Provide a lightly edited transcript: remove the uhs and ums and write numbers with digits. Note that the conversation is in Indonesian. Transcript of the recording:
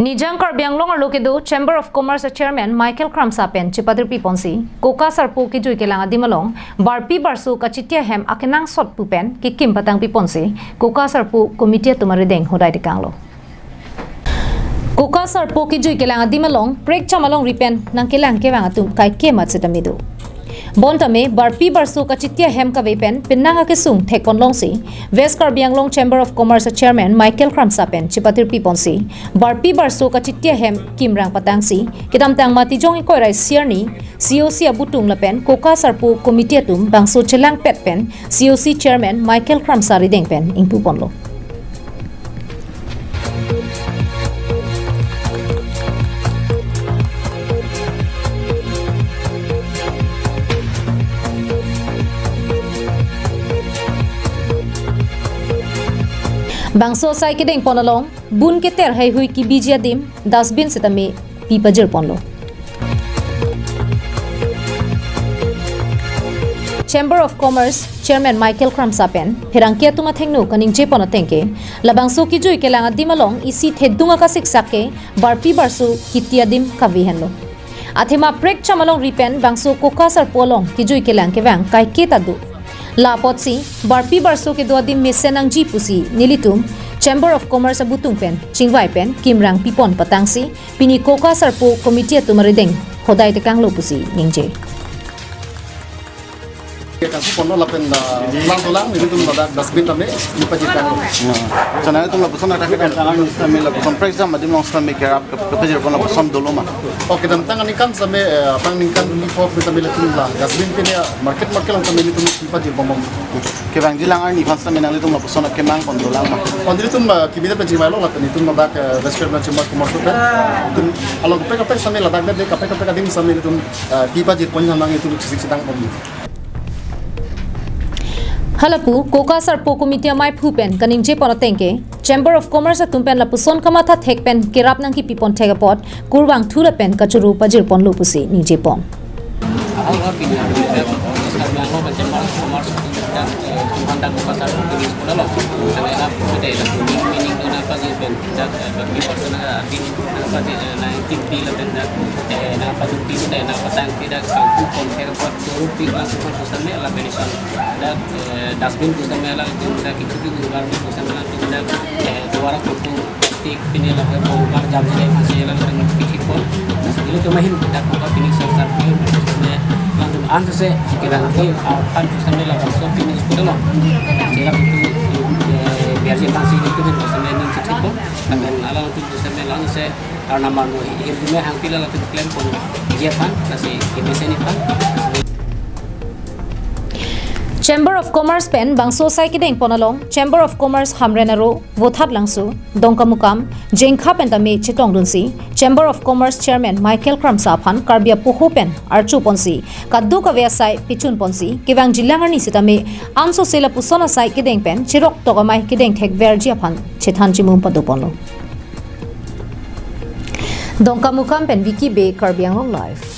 Nijang Karbianglong Lokedo Chamber of Commerce Chairman Michael Kramsapen Chipadir Piponsi Koka sarpo kejui kelang adimalong Barpi barso kacheti ahem akenang sot pupen kikim patang Piponsi Koka sarpo komite tumarideng hodai dikanglo Koka sarpo kejui kelang adimalong prek chamalong ripen nang kelang kewang atum kai kemat setamidu Bontame Barpi barso kacheti ahem kavepen pinang akesung thekpon longsi West Karbianglong Chamber of Commerce Chairman Michael Kramsapen Chipatir Piponsi Barpi barso kacheti ahem kimrang patangsi kitamtang matijong ikorai sierni COC abutung lapen Koka sarpo komite atum bangso chelang petpen COC Chairman Michael Kramsari dengpen ingpu ponlo Bangso sai kedeng ponalong bun keter hai hui ki biji adim dustbin setame pipajir ponlo Chamber of Commerce Chairman Michael Kramsapen herangkia tuma thengnu kaning je ponatengke labangso ki jui kelang adimalong isi thedunga ka siksake Barpi barso kitiadim kavi henlo athema prek chamalong ripen bangso Koka sarpolong ki jui kelang kewang kai ketadu La potsi Barpi barso ke doadim mesenang jipusi nilitum Chamber of Commerce abutung pen chingwai pen kimrang pipon patangsi pini Koka sarpo komite tumarideng hodai tekang lopusi ningje Kasi pono lapen lang ini tuh ada dustbin tambe lupa jitan. Sana itu lapusan ada kan kami lapusan price sama di long sama kerap kepejar pono lapusan dulu mah. Oke dan tangan ikan sampai pang ikan di pop kita beli tuh lah dustbin ini market lang kami itu lupa jitan pomom. Kebang jilang ani fans sama nang itu lapusan kemang pono lang mah. Pono itu kibida penjimai lo lapen itu mah dak restaurant cuma komorso kan. Itu kalau kapek sama ladak deh kapek adim sama itu pipa jitan pono nang itu sedang pomom. Halapu Koka sarpo komite mai phupen kaningje ponatengke Chamber of Commerce atumpen lapuson kamatha thekpen kirap nang ki pipon thegapot kurwang thulapen kachuru pajir pon lopusi ningje pon dustbin kita mela kita itu baru kita mela kita dua kutu tik ini lah bongkar jam saya masih lah dengan pikir pun itu cuma hin kita buka ini serta ini langsung antar saya kira nanti akan kita mela besok ini sudah lah saya itu biar saya masih itu kan kita mela ini cukup pun dan alam itu kita mela langsung saya karena malu itu mah hampir lah itu klaim pun jepan kasih kita sini pan Chamber of Commerce pen bangso sai kideng ponalong Chamber of Commerce hamrenaro vothat langsu dongkamukam jengkha pen tame chitong dunsi Chamber of Commerce Chairman Michael Kramsaphan karbia poho pen archu ponsi kaddu ka vyasai pichun ponsi kewang jilangarni sitame amso sela pusona sai kideng pen chirok togamai kideng thek verji aphan chithan chimum padu ponlo dongkamukam pen wiki be karbiang live